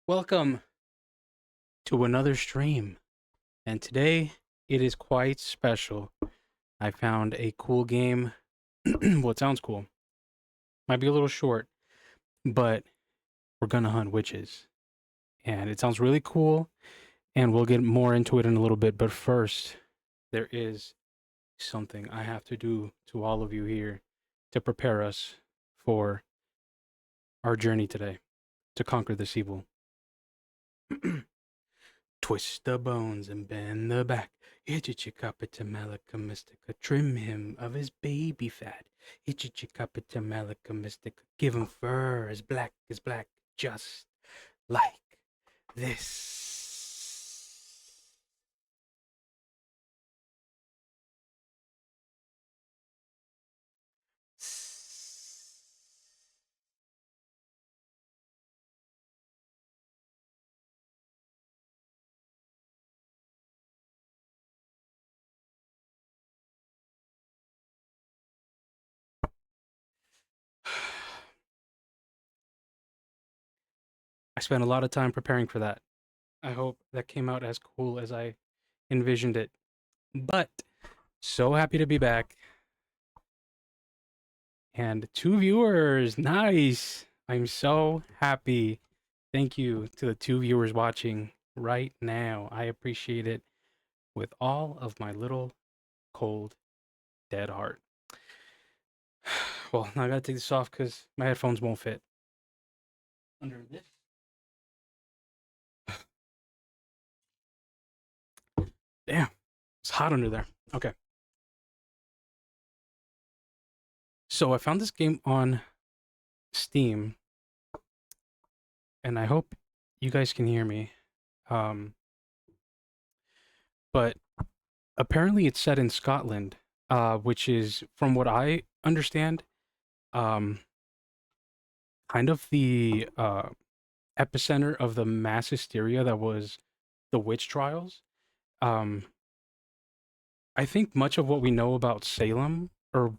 Welcome to another stream, and today it is quite special. I found a cool game. Well, it sounds cool. Might be a little short, but we're gonna hunt witches, and it sounds really cool. And we'll get more into it in a little bit. But first, there is something I have to do to all of you here to prepare us for our journey today to conquer this evil. Twist the bones and bend the back. Itchicapita Malika Mystica, trim him of his baby fat. Itchicapita Malika Mystica, give him fur as black, just like this. I spent a lot of time preparing for that. I hope that came out as cool as I envisioned it. But so happy to be back. And 2 viewers, nice. I'm so happy. Thank you to the 2 viewers watching right now. I appreciate it with all of my little cold, dead heart. Well, now I gotta take this off because my headphones won't fit under this. Damn, it's hot under there. Okay. So I found this game on Steam, and I hope you guys can hear me. But apparently it's set in Scotland, which is, from what I understand, um, kind of the epicenter of the mass hysteria that was the witch trials. Um, I think much of what we know about Salem or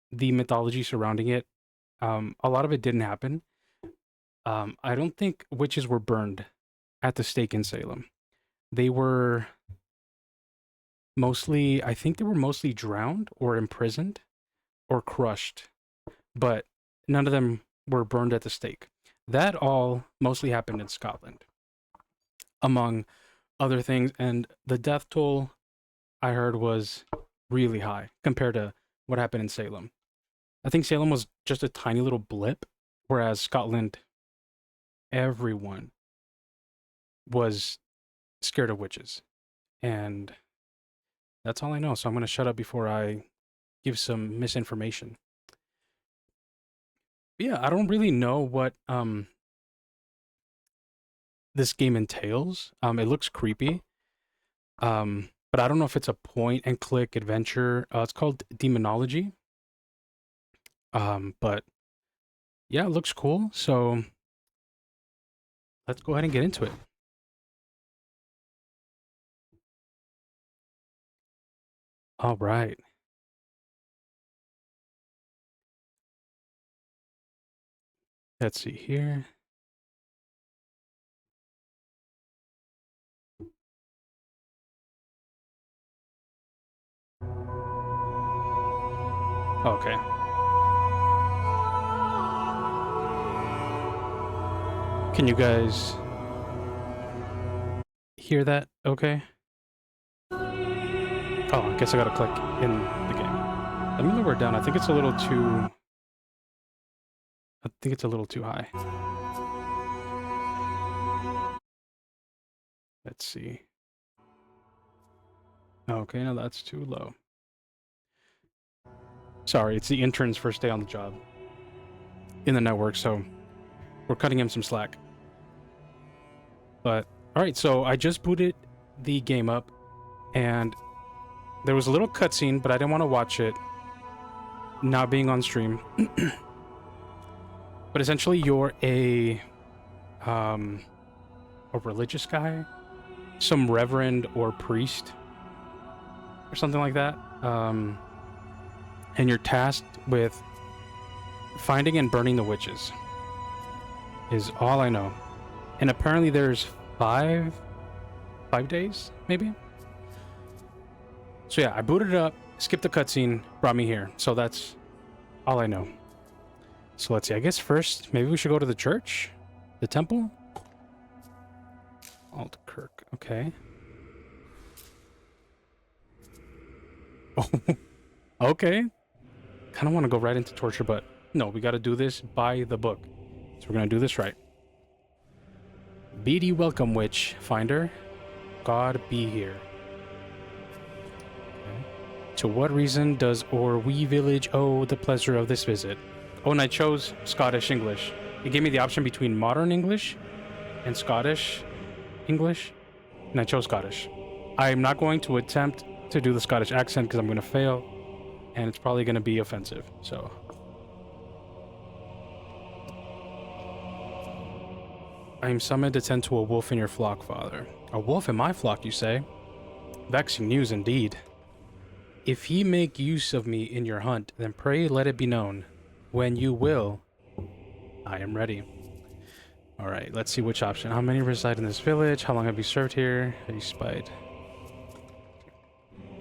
the mythology surrounding it, a lot of it didn't happen. I don't think witches were burned at the stake in Salem. They were mostly, I think they were mostly drowned or imprisoned or crushed, but none of them were burned at the stake. That all mostly happened in Scotland, among other things. And the death toll I heard was really high compared to what happened in Salem. I think Salem was just a tiny little blip, whereas Scotland, everyone was scared of witches. And that's all I know. So I'm going to shut up before I give some misinformation. But yeah, I don't really know what this game entails. It looks creepy. But I don't know if it's a point and click adventure. It's called Daemonologie. But yeah, it looks cool. So let's go ahead and get into it. All right. Let's see here. Okay. Can you guys hear that? Okay. Oh, I guess I gotta click in the game. Let me lower it down. I think it's a little too. I think it's a little too high. Let's see. Okay, now that's too low. Sorry, it's the intern's first day on the job in the network, so we're cutting him some slack. But all right, so I just booted the game up, and there was a little cutscene, but I didn't want to watch it, not being on stream. But essentially, you're a religious guy, some reverend or priest, or something like that. And you're tasked with finding and burning the witches. Is all I know. And apparently there's five days, maybe? So yeah, I booted it up, skipped the cutscene, brought me here. So that's all I know. So let's see, I guess first, maybe we should go to the church? The temple? Altkirk, okay. Oh, okay. Kind of want to go right into torture, but no, we got to do this by the book. So we're going to do this right. Be welcome, witch finder. God be here. Okay. To what reason does our wee village owe the pleasure of this visit? Oh, and I chose Scottish English. It gave me the option between modern English and Scottish English, and I chose Scottish. I'm not going to attempt to do the Scottish accent because I'm going to fail, and it's probably going to be offensive, so... I am summoned to tend to a wolf in your flock, father. A wolf in my flock, you say? Vexing news indeed. If ye make use of me in your hunt, then pray let it be known. When you will, I am ready. Alright, let's see which option. How many reside in this village? How long have you served here? Have you spied?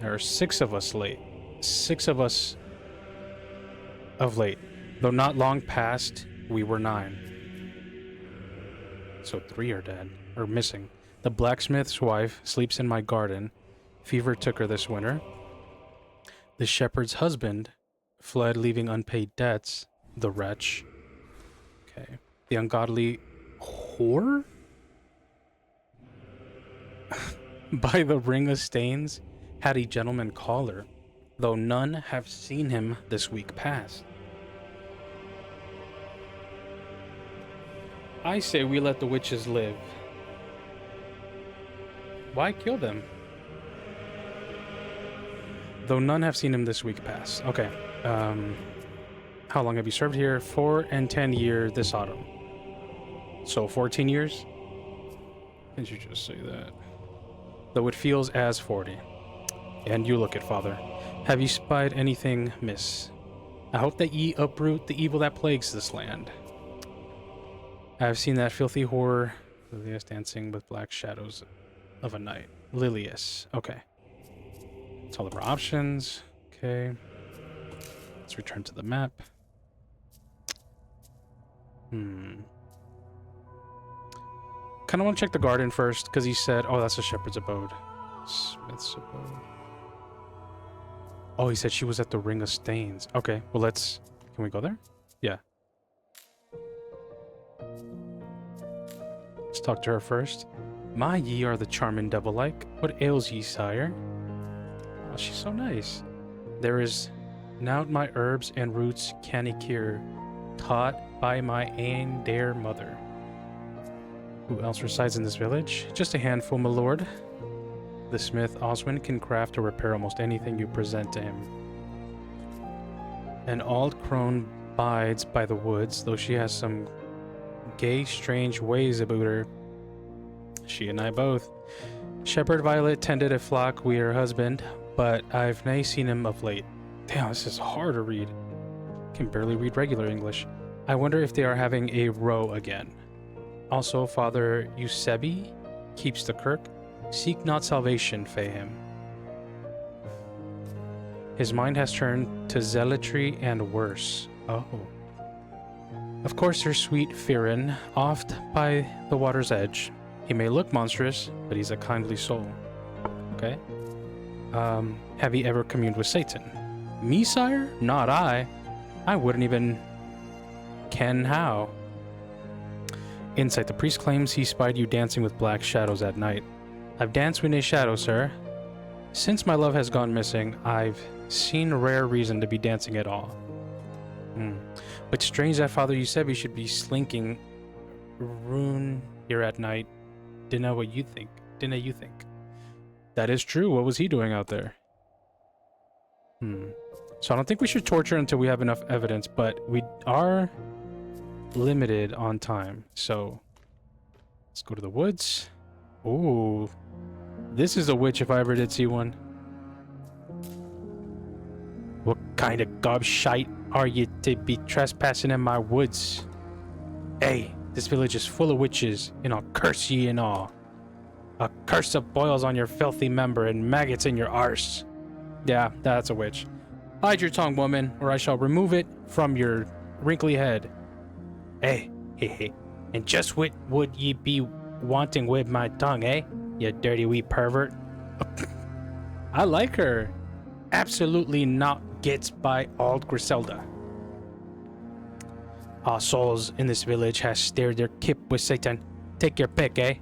There are 6 of us late. 6 of us of late. Though not long past, we were 9. So 3 are dead, or missing. The blacksmith's wife sleeps in my garden. Fever took her this winter. The shepherd's husband fled, leaving unpaid debts. The wretch. Okay. The ungodly whore? By the ring of stains had a gentleman caller, though none have seen him this week past. I say we let the witches live. Why kill them? Though none have seen him this week past. Okay. How long have you served here? 4 and 10 years this autumn. So 14 years? Didn't you just say that? Though it feels as 40. And you look it, father. Have you spied anything, miss? I hope that ye uproot the evil that plagues this land. I have seen that filthy whore, Lilius, dancing with black shadows of a night. Lilius. Okay. That's all of our options. Okay. Let's return to the map. Kind of want to check the garden first, because he said, oh, that's a shepherd's abode. Smith's abode. Oh, he said she was at the Ring of Stains. Okay, well, let's... Can we go there? Yeah. Let's talk to her first. My, ye are the charming devil-like. What ails ye, sire? Oh, she's so nice. There is now my herbs and roots canny cure, taught by my ain dear mother. Who else resides in this village? Just a handful, my lord. The smith Oswin can craft or repair almost anything you present to him. An old crone bides by the woods, though she has some gay, strange ways about her. She and I both. Shepherd Violet tended a flock wi' her husband, but I've nae seen him of late. Damn, this is hard to read. Can barely read regular English. I wonder if they are having a row again. Also, Father Eusebi keeps the kirk. Seek not salvation, fae him. His mind has turned to zealotry and worse. Oh. Of course, there's sweet Firin, oft by the water's edge. He may look monstrous, but he's a kindly soul. Okay. Have you ever communed with Satan? Me, sire? Not I. I wouldn't even ken how. Insight. The priest claims he spied you dancing with black shadows at night. I've danced with a shadow, sir. Since my love has gone missing, I've seen rare reason to be dancing at all. But strange that Father Eusebi should be slinking rune here at night. Didn't know what you think. Didn't you think? That is true. What was he doing out there? So I don't think we should torture until we have enough evidence, but we are limited on time. So let's go to the woods. Ooh. This is a witch if I ever did see one. What kind of gobshite are you to be trespassing in my woods? Hey, This village is full of witches, and I'll curse ye and all. A curse of boils on your filthy member and maggots in your arse. Yeah, that's a witch. Hide your tongue, woman, or I shall remove it from your wrinkly head. Hey, and just what would ye be wanting with my tongue, eh? You dirty wee pervert. I like her. Absolutely not gets by old Griselda. Our souls in this village has stared their kip with Satan. Take your pick, eh?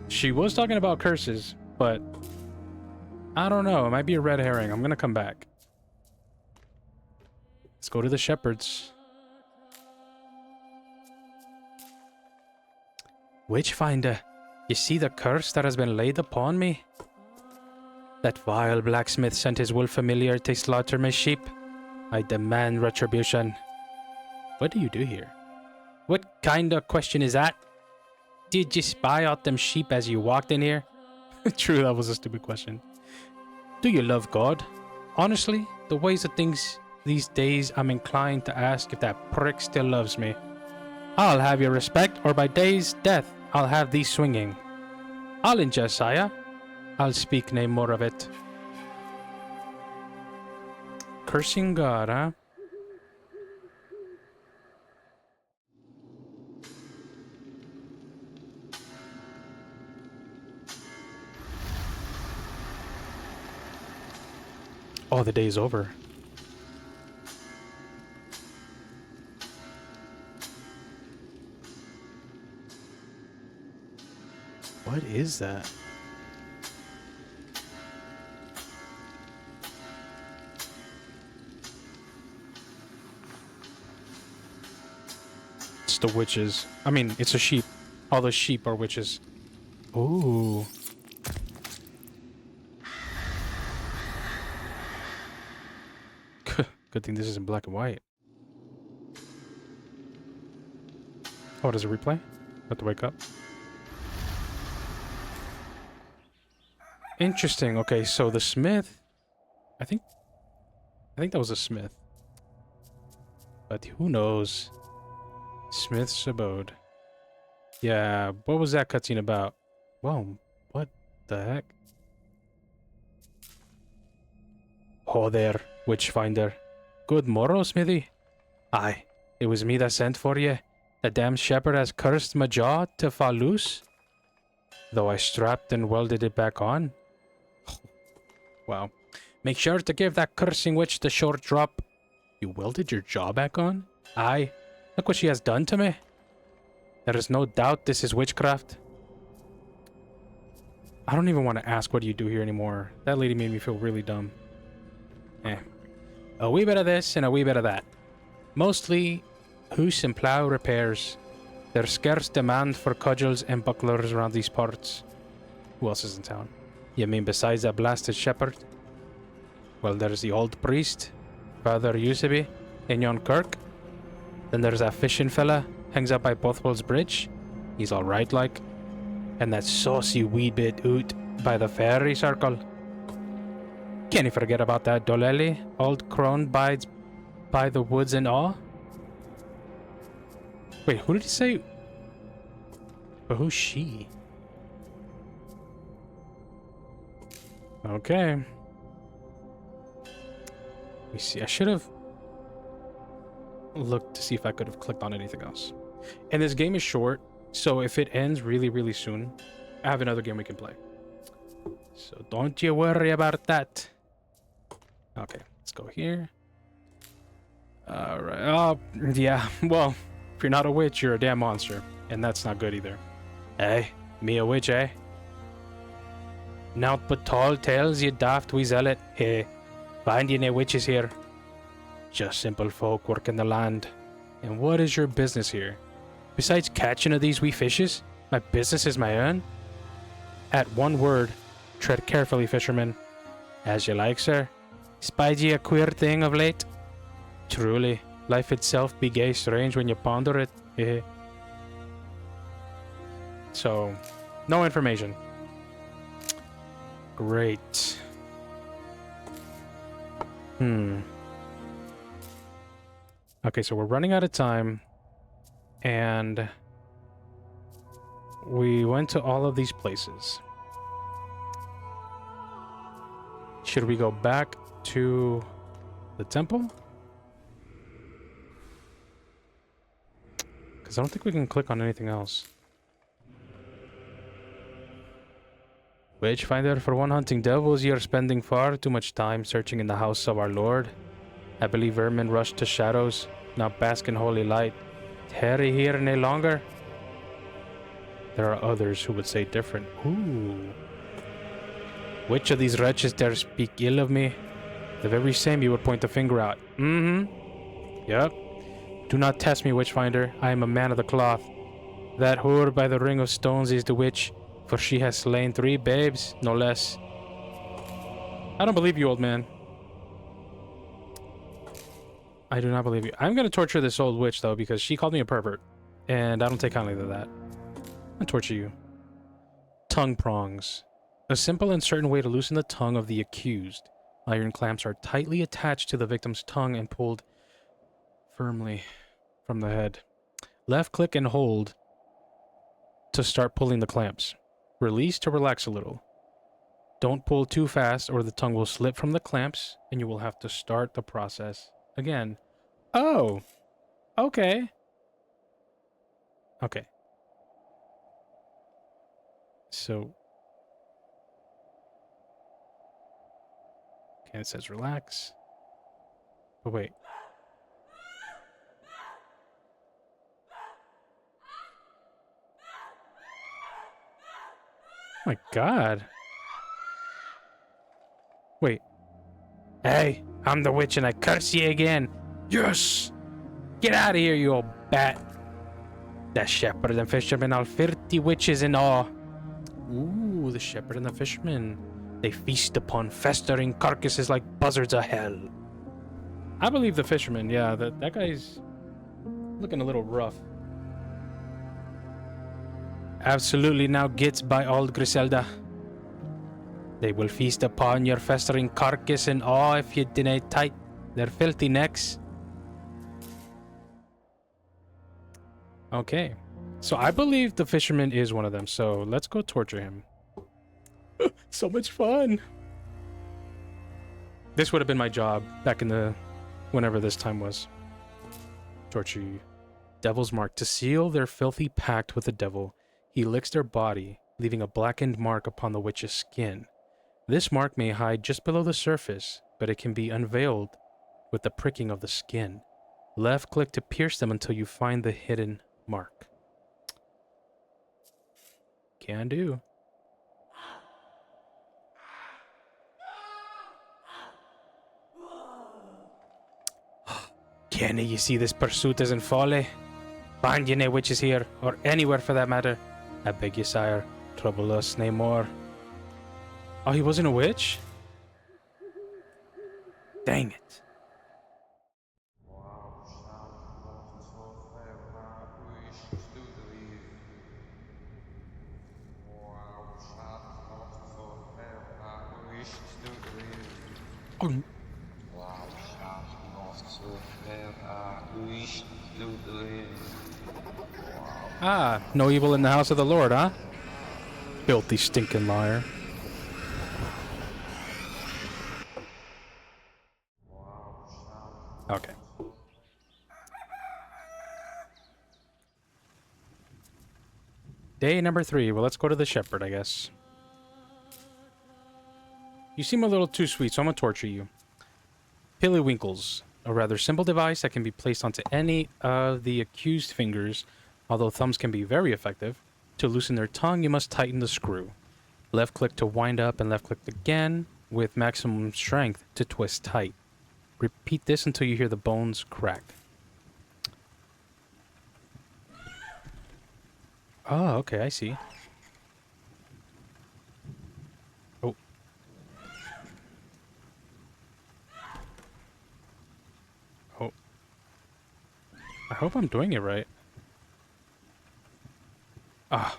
She was talking about curses, but I don't know. It might be a red herring. I'm gonna come back. Let's go to the shepherds. Witchfinder, you see the curse that has been laid upon me? That vile blacksmith sent his wolf familiar to slaughter my sheep. I demand retribution. What do you do here? What kind of question is that? Did you spy out them sheep as you walked in here? True, that was a stupid question. Do you love God? Honestly, the ways of things these days, I'm inclined to ask if that prick still loves me. I'll have your respect, or by day's death, I'll have thee swinging. I'll ingest, sire. I'll speak no more of it. Cursing God, huh? Oh, the day's over. What is that? It's the witches. I mean, it's a sheep. All the sheep are witches. Ooh. Good thing this isn't black and white. Oh, does it replay? Have to wake up. Interesting. Okay, so the smith. I think that was a smith. But who knows? Smith's abode. Yeah, what was that cutscene about? Whoa, what the heck? Oh there, witchfinder. Good morrow, smithy. Aye, it was me that sent for ye. The damn shepherd has cursed my jaw to fall loose. Though I strapped and welded it back on. Wow. Make sure to give that cursing witch the short drop. You welded your jaw back on? Aye. Look what she has done to me. There is no doubt this is witchcraft. I don't even want to ask what you do here anymore. That lady made me feel really dumb. A wee bit of this and a wee bit of that. Mostly hoose and plough repairs. There's scarce demand for cudgels and bucklers around these parts. Who else is in town? You mean besides that blasted shepherd? Well, there's the old priest, Father Eusebi, in yon kirk. Then there's that fishing fella, hangs out by Bothwell's bridge. He's alright like. And that saucy wee bit oot by the fairy circle. Can't you forget about that Dolelli, old crone bides by the woods and all? Wait, who did he say? But who's she? Okay. Let me see. I should have looked to see if I could have clicked on anything else. And this game is short, so if it ends really, really soon, I have another game we can play. So don't you worry about that. Okay, let's go here. Alright. Oh, yeah. Well, if you're not a witch, you're a damn monster. And that's not good either. Hey, me a witch, eh? Naught but tall tales, you daft wee zealot. Hey, find ye nae witches here. Just simple folk working the land. And what is your business here? Besides catching of these wee fishes, my business is my own. At one word, tread carefully, fisherman. As you like, sir. Spied ye a queer thing of late? Truly, life itself be gay strange when you ponder it. Heh. So, no information. Great. Hmm. Okay, so we're running out of time. And we went to all of these places. Should we go back to the temple? Because I don't think we can click on anything else. Witchfinder, for one hunting devils, you're spending far too much time searching in the house of our lord. I believe vermin rush to shadows, not bask in holy light. Tarry here no longer. There are others who would say different. Ooh. Which of these wretches dare speak ill of me? The very same you would point the finger out. Mm-hmm. Yep. Do not test me, Witchfinder. I am a man of the cloth. That whore by the ring of stones is the witch, for she has slain 3 babes, no less. I don't believe you, old man. I do not believe you. I'm gonna torture this old witch, though, because she called me a pervert. And I don't take kindly to that. I'll torture you. Tongue prongs. A simple and certain way to loosen the tongue of the accused. Iron clamps are tightly attached to the victim's tongue and pulled firmly from the head. Left click and hold to start pulling the clamps. Release to relax a little. Don't pull too fast or the tongue will slip from the clamps and you will have to start the process again. Oh, okay. Okay. So, okay, it says relax. But wait. Oh my God. Wait. Hey, I'm the witch and I curse you again. Yes! Get out of here, you old bat. The shepherd and fisherman, all 50 witches in awe. Ooh, the shepherd and the fisherman. They feast upon festering carcasses like buzzards of hell. I believe the fisherman, yeah, that guy's looking a little rough. Absolutely now gets by old Griselda. They will feast upon your festering carcass in awe if you deny tight their filthy necks. Okay. So I believe the fisherman is one of them, so let's go torture him. So much fun. This would have been my job back in the... whenever this time was. Torture you. Devil's mark. To seal their filthy pact with the devil, he licks their body, leaving a blackened mark upon the witch's skin. This mark may hide just below the surface, but it can be unveiled with the pricking of the skin. Left click to pierce them until you find the hidden mark. Can do. Kenny, you see this pursuit isn't folly. Find ye nae witches here, or anywhere for that matter. I beg you, sire, trouble us nae more. Oh, he wasn't a witch? Dang it. Oh. Ah, no evil in the house of the Lord, huh? Filthy stinking liar. Okay. Day number 3. Well, let's go to the shepherd, I guess. You seem a little too sweet, so I'm gonna torture you. Pillywinkles. A rather simple device that can be placed onto any of the accused fingers, although thumbs can be very effective. To loosen their tongue, you must tighten the screw. Left click to wind up and left click again with maximum strength to twist tight. Repeat this until you hear the bones crack. Oh, okay, I see. Oh. Oh. I hope I'm doing it right. Ah.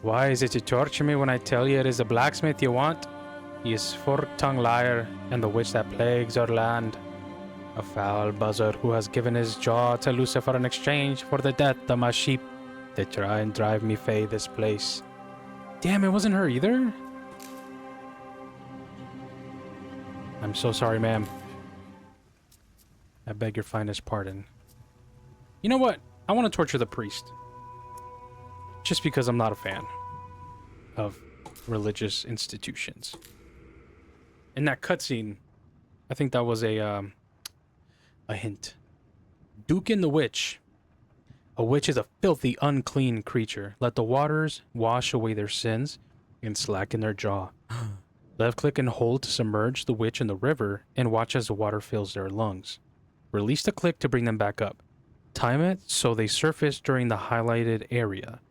Why is it you torture me when I tell you it is the blacksmith you want? He is fork-tongued liar, and the witch that plagues our land. A foul buzzard who has given his jaw to Lucifer in exchange for the death of my sheep. They try and drive me fae this place. Damn, it wasn't her either? I'm so sorry, ma'am. I beg your finest pardon. You know what? I want to torture the priest. Just because I'm not a fan of religious institutions. In that cutscene, I think that was a hint. Dukin the Witch. A witch is a filthy, unclean creature. Let the waters wash away their sins and slacken their jaw. Left click and hold to submerge the witch in the river and watch as the water fills their lungs. Release the click to bring them back up. Time it so they surface during the highlighted area.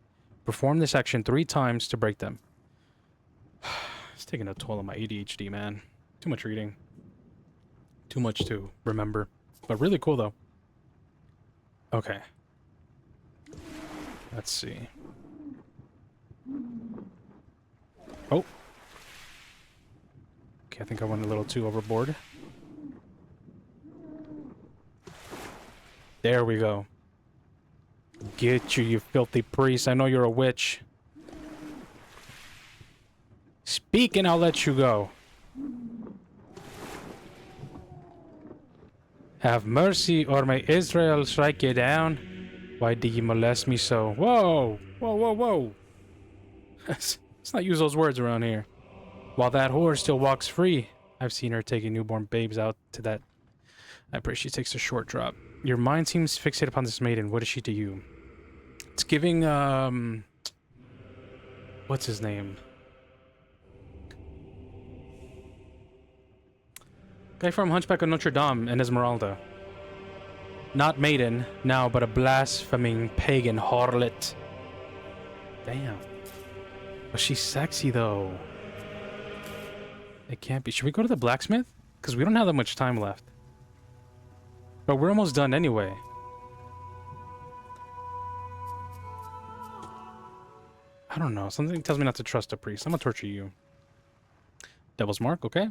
Perform this action 3 times to break them. It's taking a toll on my ADHD, man. Too much reading. Too much to remember. But really cool, though. Okay. Let's see. Oh. Okay, I think I went a little too overboard. There we go. Get you, you filthy priest. I know you're a witch. Speak and I'll let you go. Have mercy or may Israel strike you down. Why do you molest me so? Whoa! Whoa, whoa, whoa! Let's not use those words around here. While that whore still walks free. I've seen her taking newborn babes out to that. I pray she takes a short drop. Your mind seems fixated upon this maiden. What is she to you? It's giving, what's his name? Guy from Hunchback of Notre Dame and Esmeralda. Not maiden, now, but a blaspheming pagan harlot. Damn. But she's sexy, though. It can't be. Should we go to the blacksmith? Because we don't have that much time left. But we're almost done anyway. I don't know. Something tells me not to trust a priest. I'm gonna torture you. Devil's Mark, okay?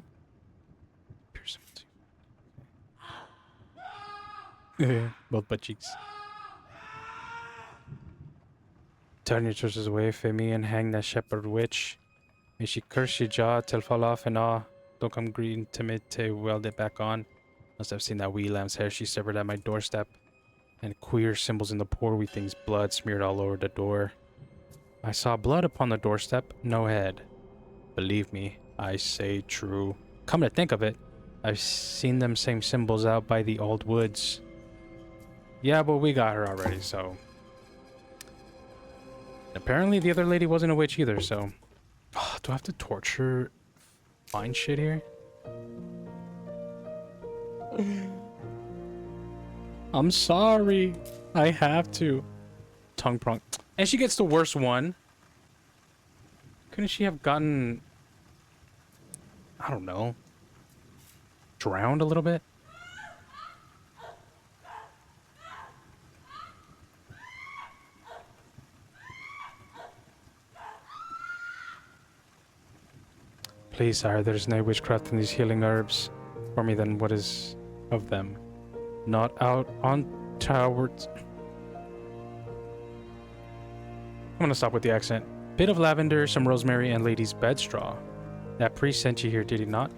Pierce him. Both butt cheeks. Turn your torches away from me and hang that shepherd witch. May she curse your jaw till fall off and all. Don't come green timid to weld it back on. Must have seen that wee lamb's hair she severed at my doorstep. And queer symbols in the poor wee thing's blood smeared all over the door. I saw blood upon the doorstep, no head. Believe me, I say true. Come to think of it, I've seen them same symbols out by the old woods. Yeah, but we got her already, so... Apparently the other lady wasn't a witch either, so... do I have to torture... find shit here? I'm sorry. I have to. Tongue prong. And she gets the worst one. Couldn't she have gotten... I don't know. Drowned a little bit? Please, sire, there's no witchcraft in these healing herbs for me than what is of them. Not out on towards... I'm gonna stop with the accent. Bit of lavender, some rosemary, and lady's bed straw. That priest sent you here, did he not?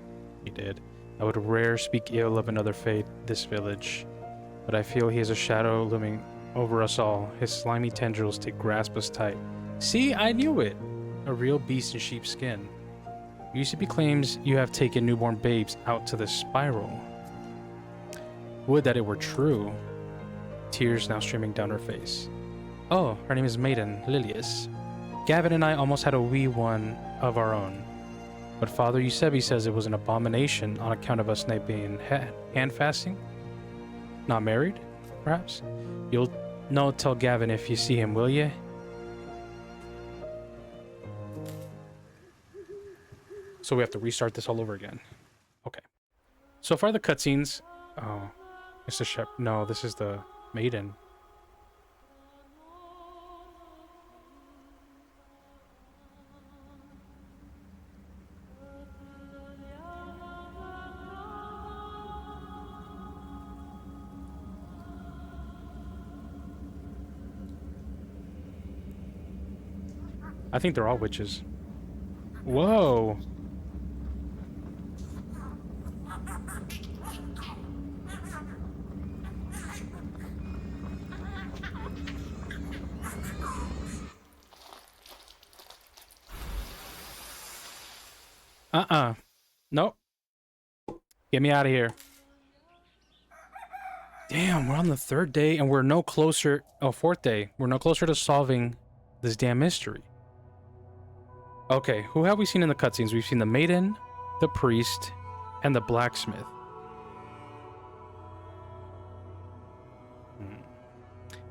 He did. I would rare speak ill of another fate, this village. But I feel he is a shadow looming over us all. His slimy tendrils to grasp us tight. See, I knew it! A real beast in sheep's skin. UCP claims you have taken newborn babes out to the spiral. Would that it were true. Tears now streaming down her face. Oh, her name is Maiden, Lilius. Gavin and I almost had a wee one of our own. But Father Eusebi says it was an abomination on account of us not being hand fasting. Not married, perhaps? You'll know, tell Gavin if you see him, will you? So we have to restart this all over again. Okay. So far the cutscenes... Oh, it's the shepherd. No, this is the maiden. I think they're all witches. Whoa. Nope. Get me out of here. Damn, we're on the 3rd day and we're no closer... Oh, 4th day. We're no closer to solving this damn mystery. Okay, who have we seen in the cutscenes? We've seen the maiden, the priest, and the blacksmith.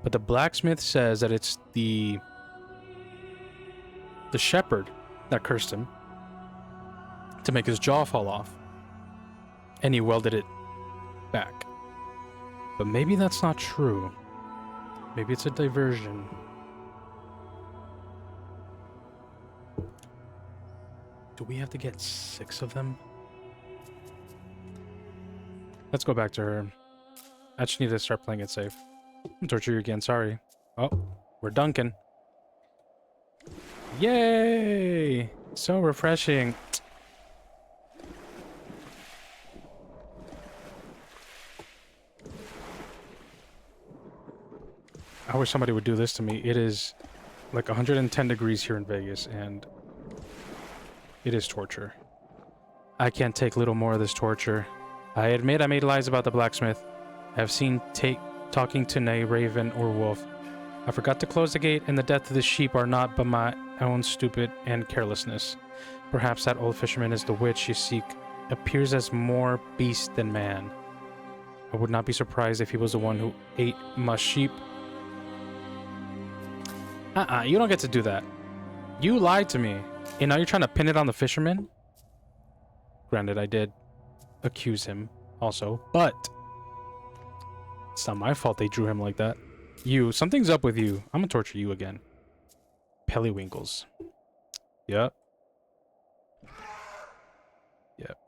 But the blacksmith says that it's the shepherd that cursed him to make his jaw fall off. And he welded it back. But maybe that's not true. Maybe it's a diversion. Do we have to get 6 of them? Let's go back to her. I just need to start playing it safe. I'll torture you again, sorry. Oh, we're dunking. Yay! So refreshing. I wish somebody would do this to me. It is like 110 degrees here in Vegas, and it is torture. I can't take little more of this torture. I admit I made lies about the blacksmith. I have seen talking to nay raven or wolf. I forgot to close the gate, and the death of the sheep are not but my own stupid and carelessness. Perhaps that old fisherman is the witch you seek. Appears as more beast than man. I would not be surprised if he was the one who ate my sheep. You don't get to do that. You lied to me, and now you're trying to pin it on the fisherman? Granted, I did accuse him also, but it's not my fault they drew him like that. Something's up with you. I'm gonna torture you again. Pellywinkles. Yep. Yep.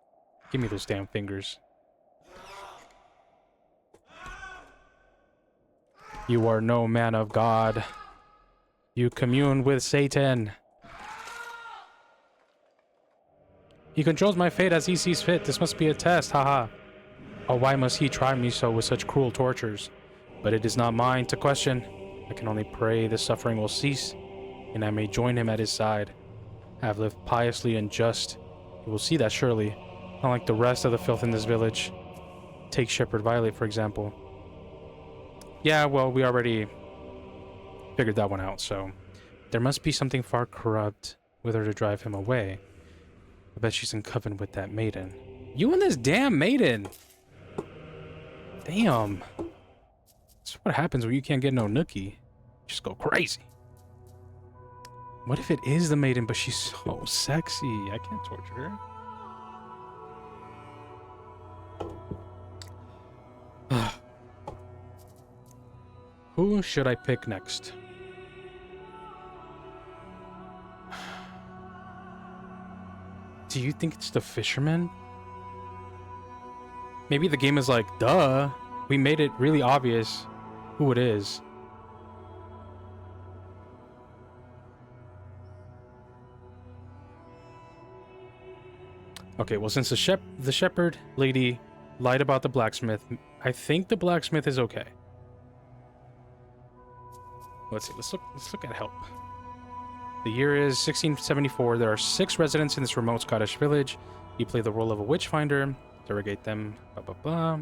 Give me those damn fingers. You are no man of God. You commune with Satan. He controls my fate as he sees fit. This must be a test, haha. Oh, why must he try me so with such cruel tortures? But it is not mine to question. I can only pray the suffering will cease, and I may join him at his side. I have lived piously and just. He will see that surely, unlike the rest of the filth in this village. Take Shepherd Violet, for example. Yeah, well, we already figured that one out, so there must be something far corrupt with her to drive him away. I bet she's in coven with that maiden. You and this damn maiden! Damn. That's what happens when you can't get no nookie. Just go crazy. What if it is the maiden, but she's so sexy? I can't torture her. Who should I pick next? Do you think it's the fisherman? Maybe the game is like, duh, we made it really obvious who it is. Okay, well, since the shepherd lady lied about the blacksmith, I think the blacksmith is okay. Let's see. Let's look at help. The year is 1674. There are 6 residents in this remote Scottish village. You play the role of a witch finder. Interrogate them. Blah blah blah.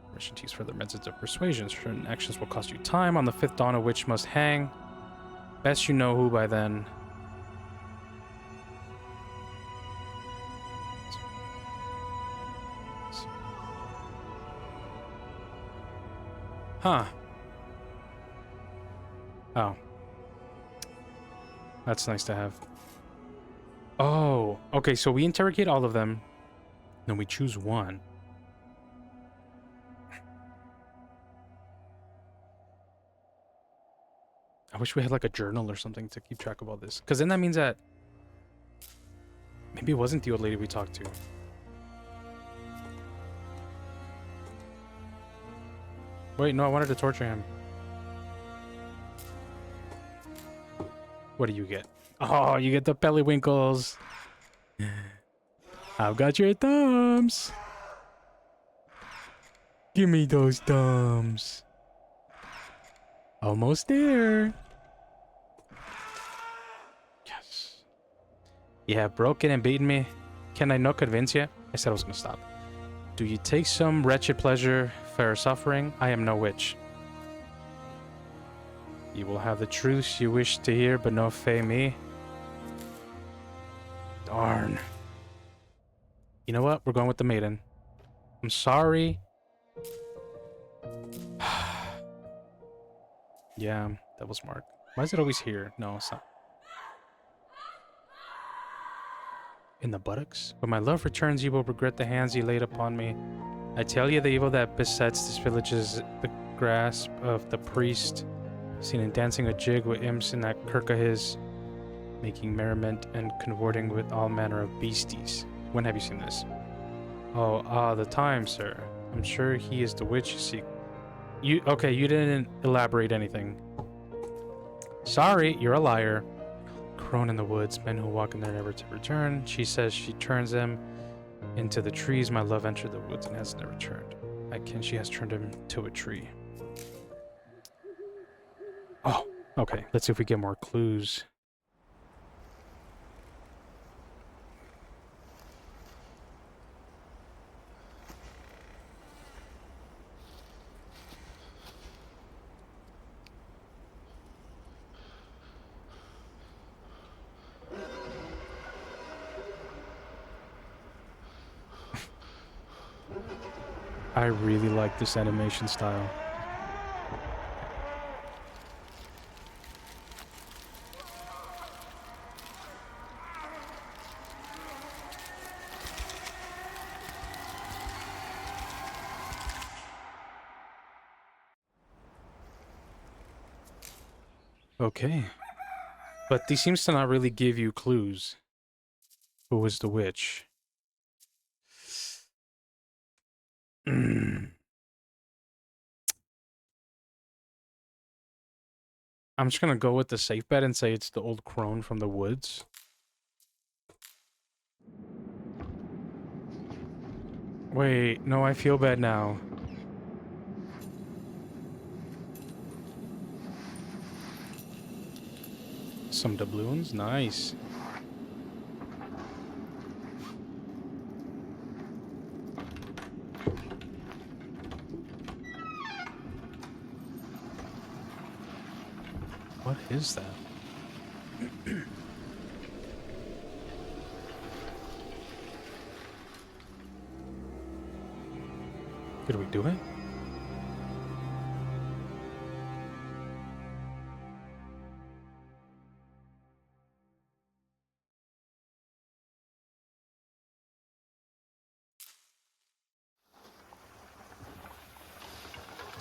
Permission to use further methods of persuasion. Certain actions will cost you time. On the 5th dawn, a witch must hang. Best you know who by then. Huh. Oh. That's nice to have. Oh, okay, so we interrogate all of them. Then we choose one. I wish we had like a journal or something to keep track of all this. Because then that means that maybe it wasn't the old lady we talked to. Wait, no, I wanted to torture him. What do you get? Oh, you get the pellywinkles. I've got your thumbs. Give me those thumbs. Almost there. Yes. You have broken and beaten me. Can I not convince you? I said I was gonna stop. Do you take some wretched pleasure, fair suffering? I am no witch. You will have the truths you wish to hear, but no fey me. Darn. You know what? We're going with the maiden. I'm sorry. Yeah, that was Mark. Why is it always here? No, it's not. In the buttocks? When my love returns, you will regret the hands you laid upon me. I tell you, the evil that besets this village is the grasp of the priest, seen in dancing a jig with imps in that kirk of his, making merriment and cavorting with all manner of beasties. When have you seen this? Oh, the time, sir. I'm sure he is the witch you seek. Okay, you didn't elaborate anything. Sorry, you're a liar. Crone in the woods, men who walk in there never to return. She says she turns them into the trees. My love entered the woods and has never returned. She has turned him to a tree. Oh, okay. Let's see if we get more clues. I really like this animation style. Okay. But he seems to not really give you clues. Who was the witch? I'm just gonna go with the safe bet and say it's the old crone from the woods. Wait, no, I feel bad now. Some doubloons? Nice. What is that? Did we do it?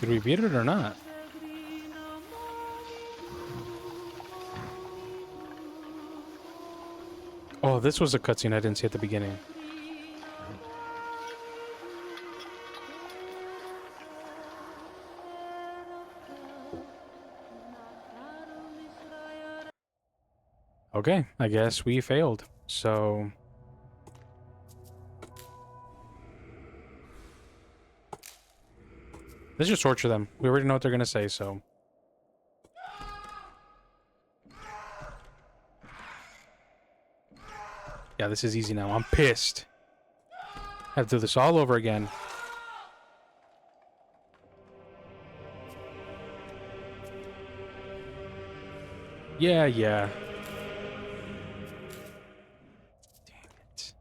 Did we beat it or not? Oh, this was a cutscene I didn't see at the beginning. Okay, I guess we failed. So... let's just torture them. We already know what they're gonna say, so... yeah, this is easy now. I'm pissed. I have to do this all over again. Yeah. Damn it.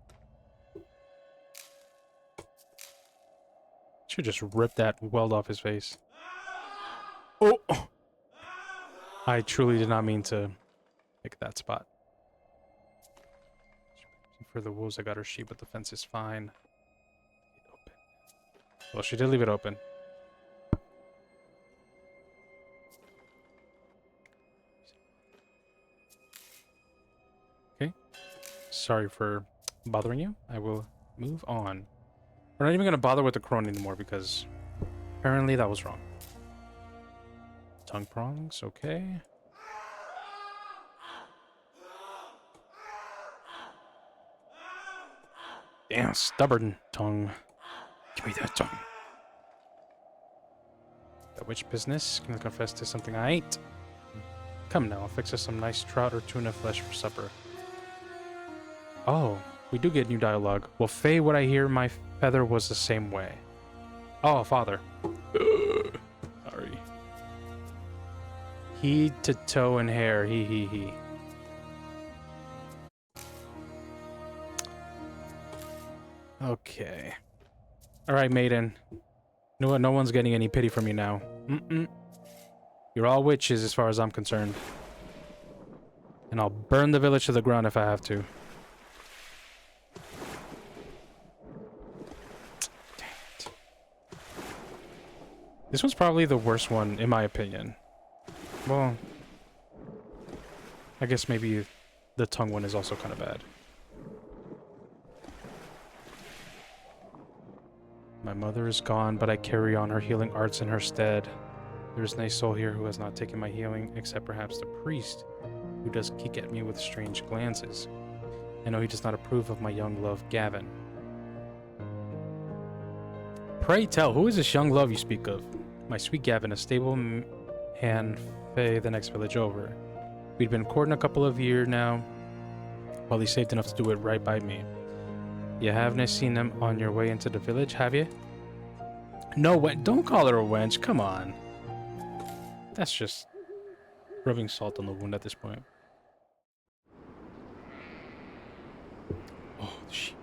Should just rip that weld off his face. Oh! I truly did not mean to pick that spot. For the wolves, I got her sheep, but the fence is fine. Open. Well, she did leave it open. Okay. Sorry for bothering you. I will move on. We're not even going to bother with the crone anymore because apparently that was wrong. Tongue prongs, okay. Stubborn tongue. Give me that tongue. That witch business. Gonna confess to something I ate. Come now, I'll fix us some nice trout or tuna flesh for supper. Oh, we do get new dialogue. Well, Faye, what I hear, my feather was the same way. Oh, father. Sorry. Heed to toe and hair. He. Okay. Alright, maiden. You know what? No one's getting any pity from you now. You're all witches as far as I'm concerned. And I'll burn the village to the ground if I have to. Dang it. This one's probably the worst one, in my opinion. Well, I guess maybe the tongue one is also kind of bad. My mother is gone, but I carry on her healing arts in her stead. There is no soul here who has not taken my healing, except perhaps the priest, who does kick at me with strange glances. I know he does not approve of my young love, Gavin. Pray tell, who is this young love you speak of? My sweet Gavin, a stable hand Faye the next village over. We'd been courting a couple of years now, while he saved enough to do it right by me. You haven't seen them on your way into the village, have you? No, don't call her a wench, come on. That's just rubbing salt on the wound at this point. Oh, shit.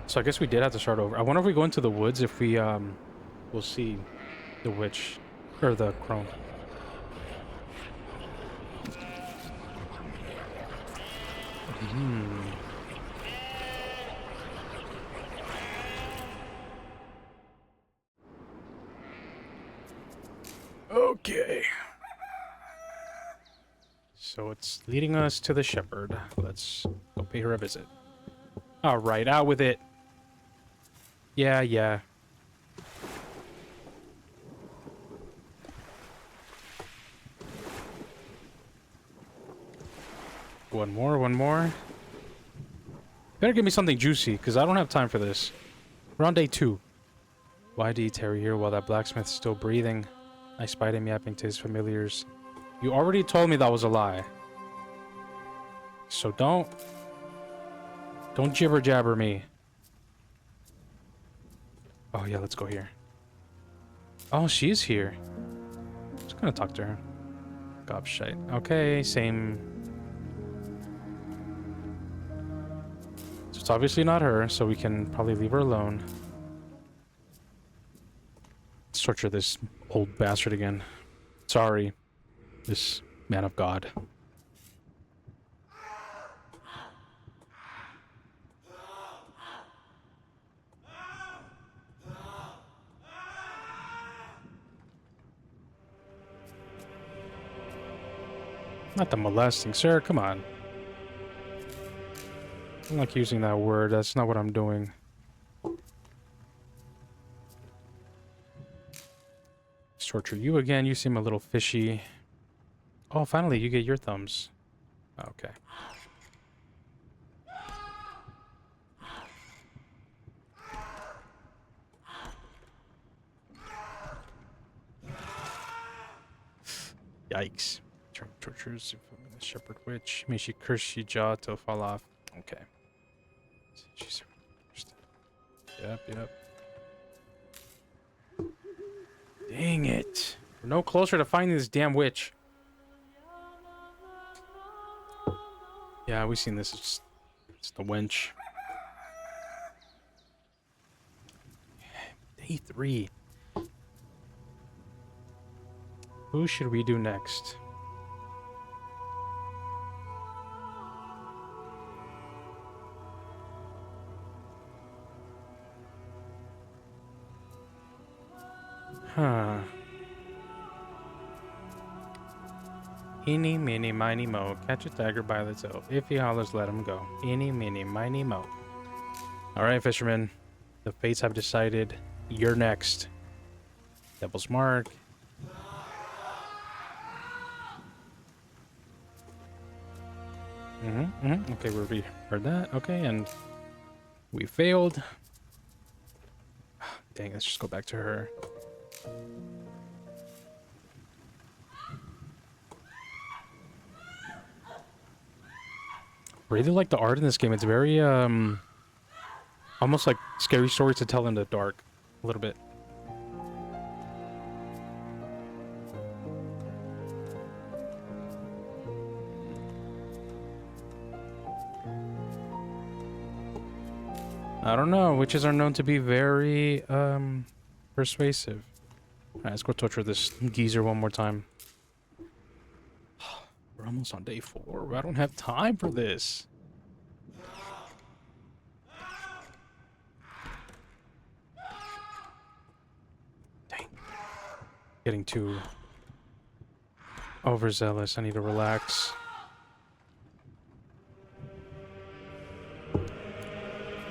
So I guess we did have to start over. I wonder if we go into the woods if we, we'll see the witch, or the crone. Okay. So it's leading us to the shepherd. Let's go pay her a visit. Alright, out with it. Yeah. One more. Better give me something juicy, because I don't have time for this. We're on day 2. Why do you tarry here while that blacksmith's still breathing? I spied him yapping to his familiars. You already told me that was a lie. So don't jibber jabber me. Oh yeah, let's go here. Oh, she is here. Just gonna talk to her. Gobshite. Okay, same. So it's obviously not her, so we can probably leave her alone. Let's torture this old bastard again. Sorry, this man of God. Not the molesting, sir. Come on. I don't like using that word. That's not what I'm doing. Let's torture you again. You seem a little fishy. Oh, finally, you get your thumbs. Okay. Yikes. Tortures the shepherd witch. May she curse your jaw till fall off. Okay. She's... Yep. Dang it. We're no closer to finding this damn witch. Yeah, we've seen this. It's the wench. Day 3. Who should we do next? Huh. Eeny, meeny, miny, mo. Catch a tiger by the toe. If he hollers, let him go. Eeny, meeny, miny, mo. Alright, fisherman. The fates have decided you're next. Devil's Mark. Okay, we already heard that. Okay, and we failed. Dang, let's just go back to her. Really like the art in this game. It's very, almost like scary stories to tell in the dark. A little bit. I don't know. Witches are known to be very, persuasive. Alright, let's go torture this geezer one more time. We're almost on day 4. I don't have time for this. Dang. Getting too overzealous. I need to relax.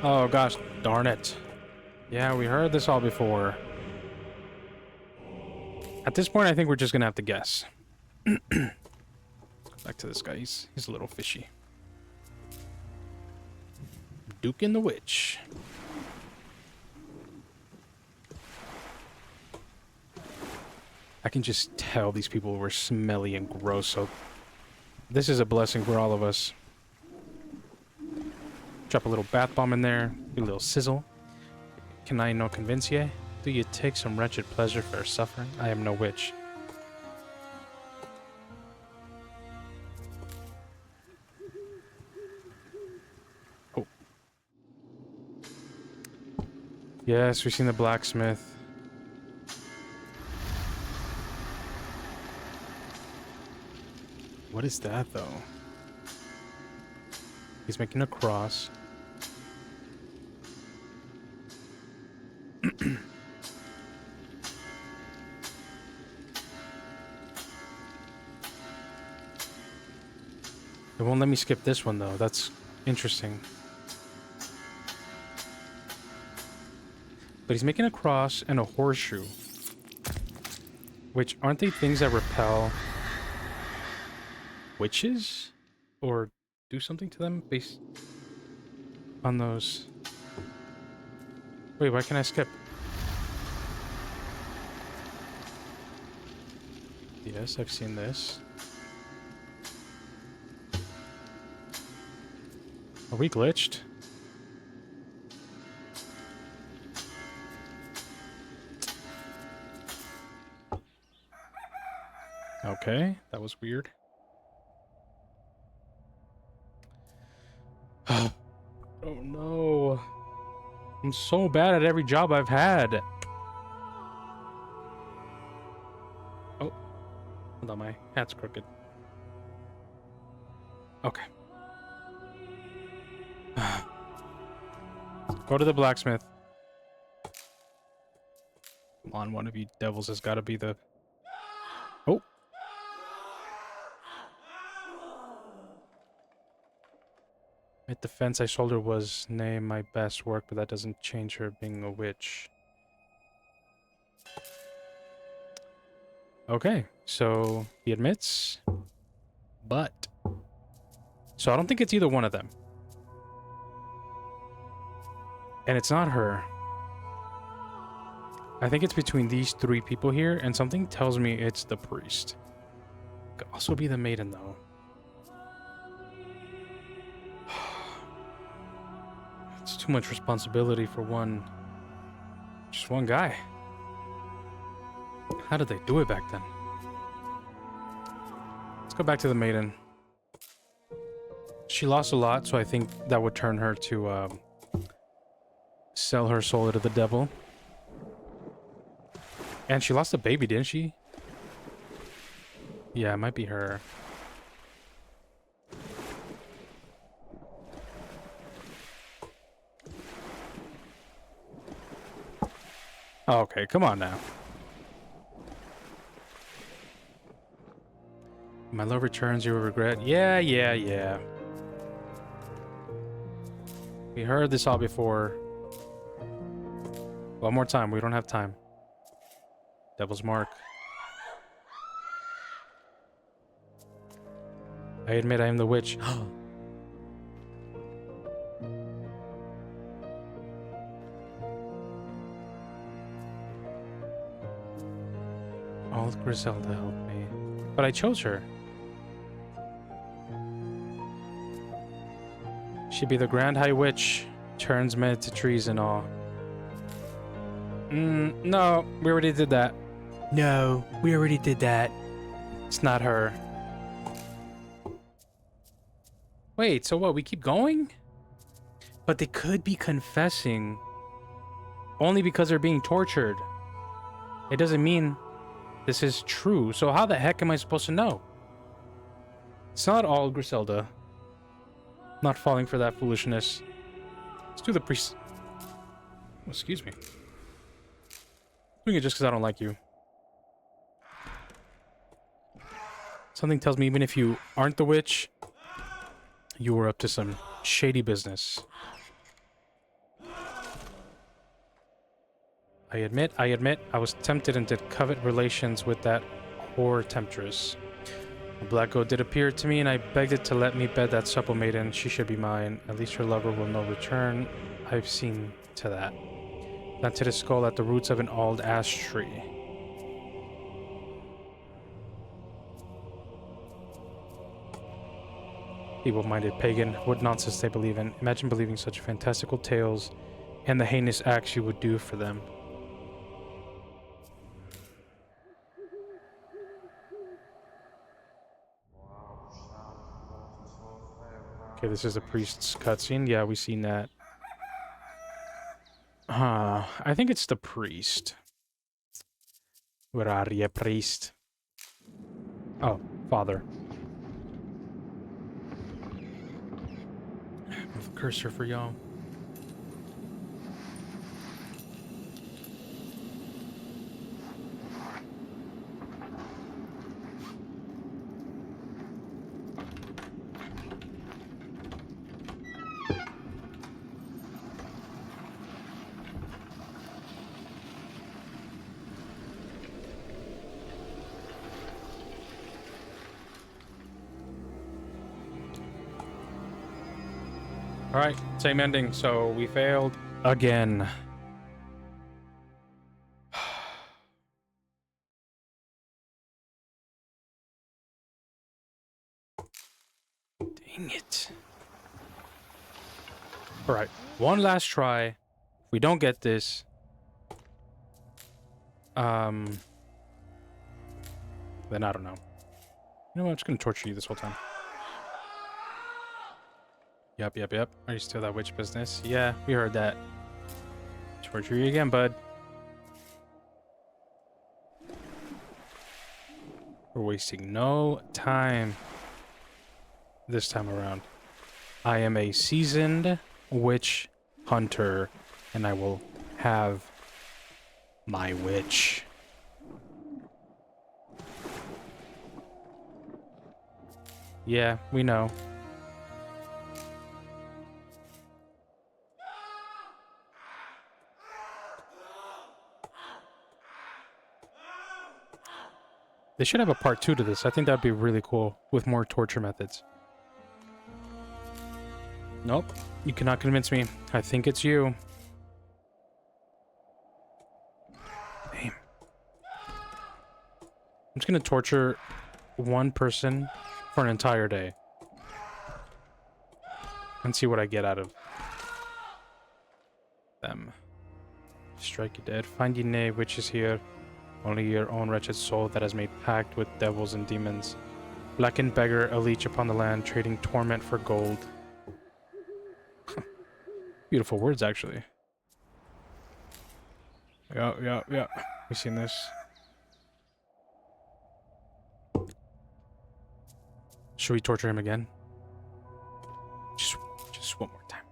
Oh gosh, darn it. Yeah, we heard this all before. At this point, I think we're just gonna have to guess. Back to this guy. He's a little fishy. Duke and the Witch. I can just tell these people were smelly and gross, so this is a blessing for all of us. Drop a little bath bomb in there, do a little sizzle. Can I no convince ye? Do you take some wretched pleasure for suffering? I am no witch. Oh. Yes, we've seen the blacksmith. What is that, though? He's making a cross. It won't let me skip this one, though. That's interesting. But he's making a cross and a horseshoe. Which, aren't they things that repel witches? Or do something to them based on those? Wait, why can't I skip? Yes, I've seen this. Are we glitched? Okay, that was weird. Oh no. I'm so bad at every job I've had. Oh, hold on, my hat's crooked. Okay. Go to the blacksmith. Come on, one of you devils has got to be the... Oh. At the fence I sold her was name my best work, but that doesn't change her being a witch. Okay, so he admits, but... So I don't think it's either one of them. And it's not her. I think it's between these 3 people here, and something tells me it's the priest. Could also be the maiden, though. It's too much responsibility for just one guy. How did they do it back then? Let's go back to the maiden. She lost a lot, so I think that would turn her to sell her soul to the devil. And she lost a baby, didn't she? Yeah, it might be her. Okay, come on now. My love returns, you will regret. Yeah. We heard this all before. One more time, we don't have time. Devil's Mark. I admit I am the witch. Old Griselda helped me. But I chose her. She'd be the Grand High Witch. Turns men to trees and all. No, we already did that. No, we already did that. It's not her. Wait, so what? We keep going? But they could be confessing only because they're being tortured. It doesn't mean this is true. So how the heck am I supposed to know? It's not all Griselda. Not falling for that foolishness. Let's do the priest. Oh, excuse me. Doing it just because I don't like you. Something tells me even if you aren't the witch, you were up to some shady business. I admit, I was tempted and did covet relations with that whore temptress. A black goat did appear to me, and I begged it to let me bed that supple maiden. She should be mine. At least her lover will no return. I've seen to that. Planted a skull at the roots of an old ash tree. Feeble-minded pagan. What nonsense they believe in. Imagine believing such fantastical tales and the heinous acts you would do for them. Okay, this is a priest's cutscene. Yeah, we've seen that. I think it's the priest. Where are you, priest? Oh, father. Move a cursor for y'all. Alright, same ending, so we failed again. Dang it. Alright, one last try. If we don't get this, then I don't know. You know what, I'm just gonna torture you this whole time. Yep. Are you still that witch business? Yeah, we heard that. Torture you again, bud. We're wasting no time this time around. I am a seasoned witch hunter, and I will have my witch. Yeah, we know. They should have a part 2 to this. I think that'd be really cool with more torture methods. Nope. You cannot convince me. I think it's you. Damn. I'm just gonna torture one person for an entire day. And see what I get out of them. Strike you dead. Find ye nay, witches here. Only your own wretched soul that has made pact with devils and demons. Blackened beggar, a leech upon the land, trading torment for gold. Beautiful words, actually. Yeah. We've seen this. Should we torture him again? Just one more time.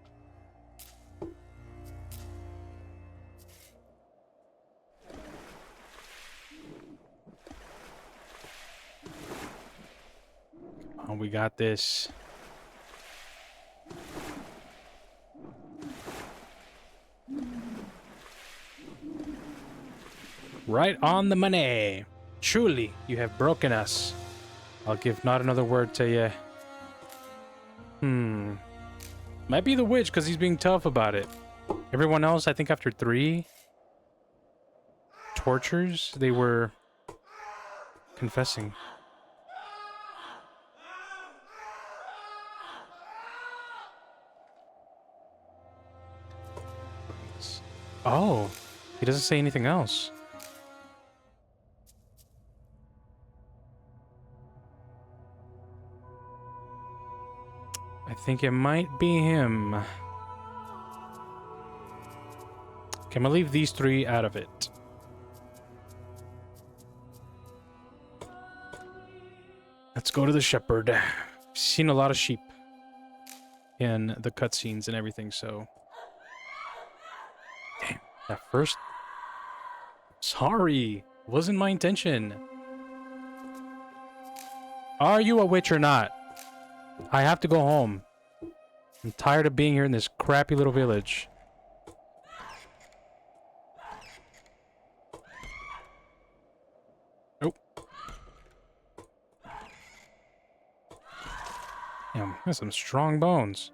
Oh, we got this. Right on the money. Truly, you have broken us. I'll give not another word to you. Might be the witch, because he's being tough about it. Everyone else, I think after 3 tortures, they were confessing. Oh, he doesn't say anything else. I think it might be him. Okay, I'm gonna leave these 3 out of it. Let's go to the shepherd. I've seen a lot of sheep in the cutscenes and everything, so... Damn, that first... Sorry, wasn't my intention. Are you a witch or not? I have to go home. I'm tired of being here in this crappy little village. Nope. Damn, that's some strong bones.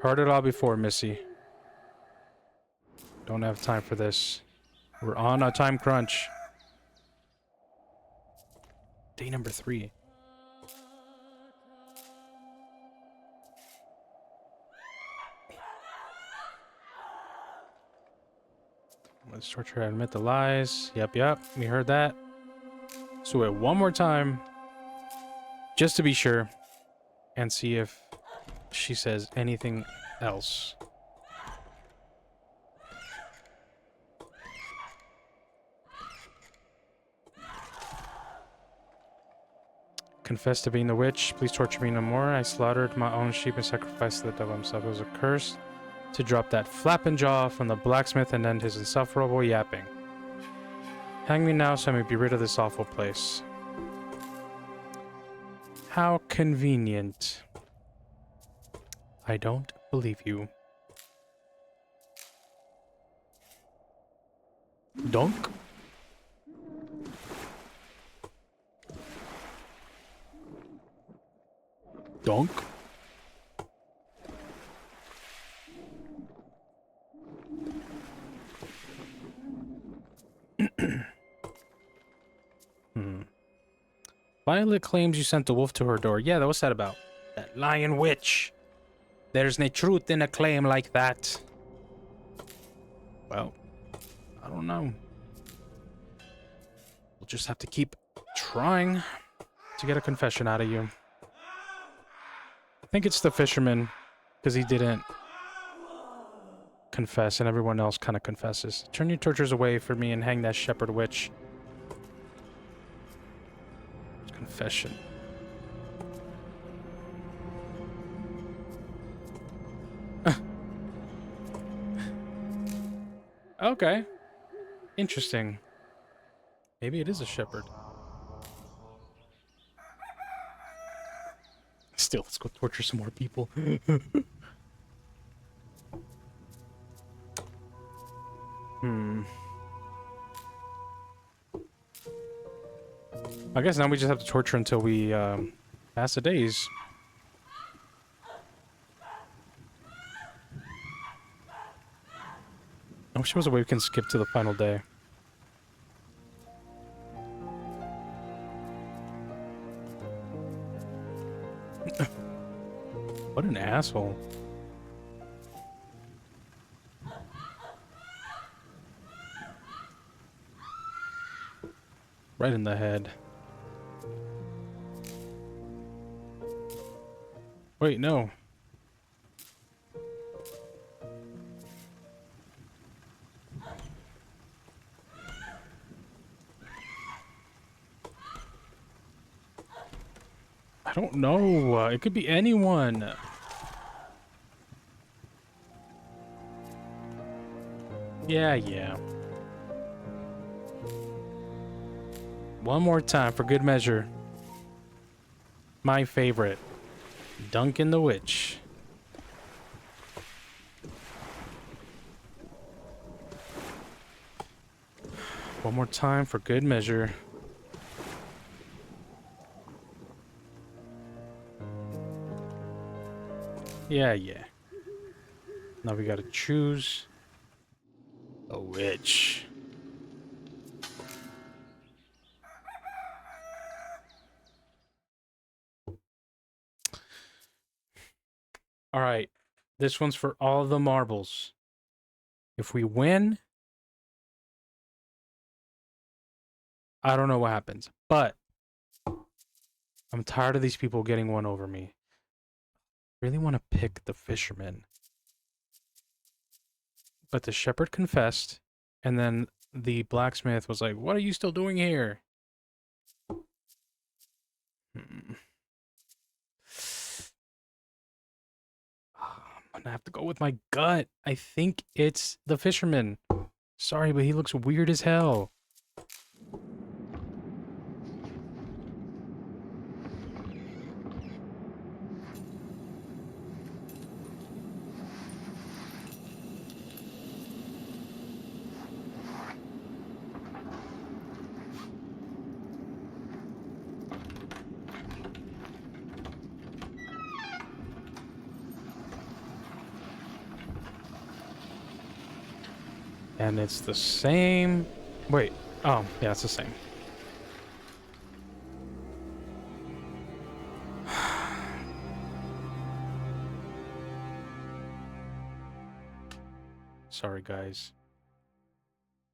Heard it all before, Missy. Don't have time for this. We're on a time crunch. Day number 3. Let's torture and admit the lies. Yep, we heard that. So wait one more time. Just to be sure. And see if she says anything else. Confess to being the witch. Please torture me no more. I slaughtered my own sheep and sacrificed to the devil himself. It was a curse to drop that flapping jaw from the blacksmith and end his insufferable yapping. Hang me now so I may be rid of this awful place. How convenient. I don't believe you. Donk? Donk? Violet claims you sent the wolf to her door. Yeah, what's that about? That lying witch. There's no truth in a claim like that. Well, I don't know. We'll just have to keep trying to get a confession out of you. I think it's the fisherman, because he didn't confess, and everyone else kind of confesses. Turn your tortures away for me and hang that shepherd witch. Confession. Okay. Interesting. Maybe it is a shepherd. Still, let's go torture some more people. I guess now we just have to torture until we pass the days. I wish there was a way we can skip to the final day. What an asshole. Right in the head. Wait, no. I don't know. It could be anyone. Yeah. One more time for good measure. My favorite. Duncan the Witch. One more time for good measure. Yeah. Now we gotta choose a witch. All right. This one's for all the marbles. If we win, I don't know what happens, but I'm tired of these people getting one over me. I really want to pick the fisherman. But the shepherd confessed, and then the blacksmith was like, "What are you still doing here?" Hmm. I'm gonna have to go with my gut. I think it's the fisherman. Sorry, but he looks weird as hell. And it's the same. Wait. Oh, yeah, it's the same. Sorry, guys.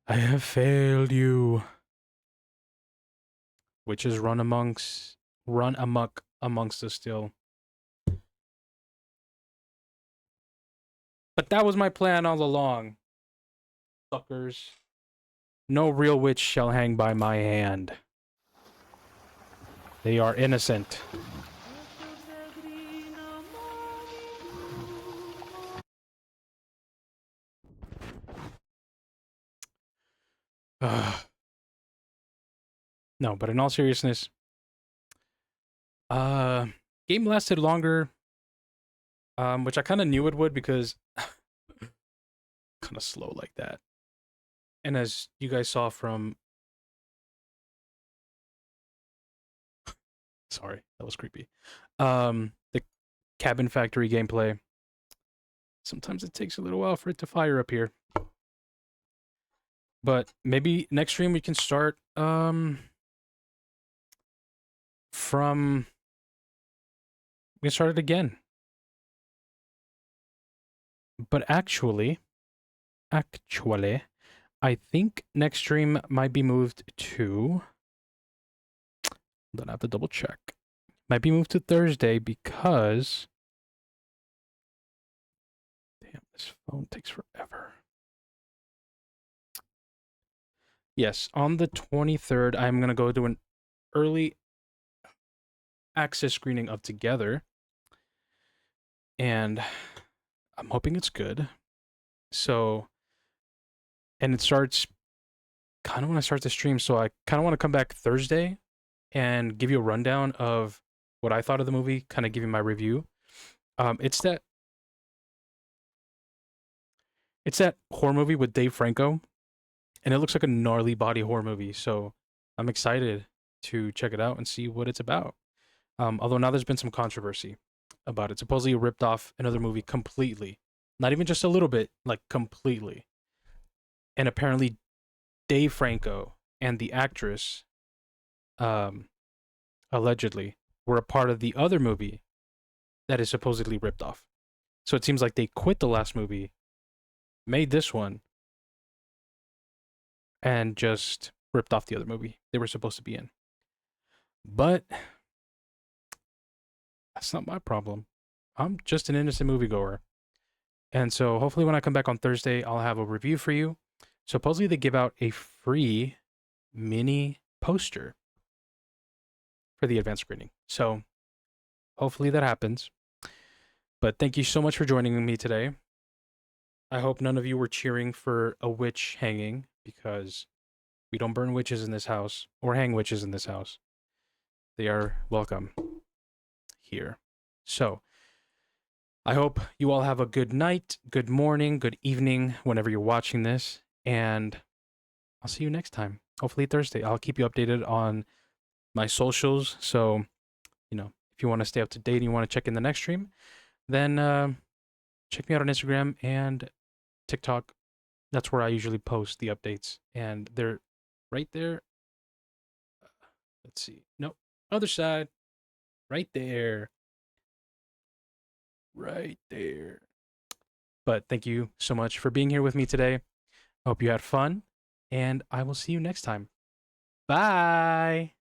I have failed you. Witches run amok amongst us still. But that was my plan all along. Suckers. No real witch shall hang by my hand. They are innocent. No, but in all seriousness, game lasted longer, which I kind of knew it would because kind of slow like that. And as you guys saw from, sorry, that was creepy. The Cabin Factory gameplay. Sometimes it takes a little while for it to fire up here. But maybe next stream we can start we can start it again. But actually, I think next stream might be moved to, then I have to double check. Might be moved to Thursday because, damn, this phone takes forever. Yes, on the 23rd, I'm going to go do an early access screening of Together. And I'm hoping it's good. So, and it starts kind of when I start the stream. So I kind of want to come back Thursday and give you a rundown of what I thought of the movie, kind of give you my review. It's that horror movie with Dave Franco, and it looks like a gnarly body horror movie. So I'm excited to check it out and see what it's about. Although now there's been some controversy about it. Supposedly it ripped off another movie completely. Not even just a little bit, like completely. And apparently Dave Franco and the actress, allegedly, were a part of the other movie that is supposedly ripped off. So it seems like they quit the last movie, made this one, and just ripped off the other movie they were supposed to be in. But that's not my problem. I'm just an innocent moviegoer. And so hopefully when I come back on Thursday, I'll have a review for you. Supposedly they give out a free mini poster for the advanced screening. So hopefully that happens. But thank you so much for joining me today. I hope none of you were cheering for a witch hanging, because we don't burn witches in this house or hang witches in this house. They are welcome here. So I hope you all have a good night, good morning, good evening, whenever you're watching this, and I'll see you next time. hopefully Thursday. I'll keep you updated on my socials. So, if you want to stay up to date and you want to check in the next stream, then check me out on Instagram and TikTok. That's where I usually post the updates. And they're right there. Let's see. Nope. Other side. Right there. Right there. But thank you so much for being here with me today. I hope you had fun, and I will see you next time. Bye.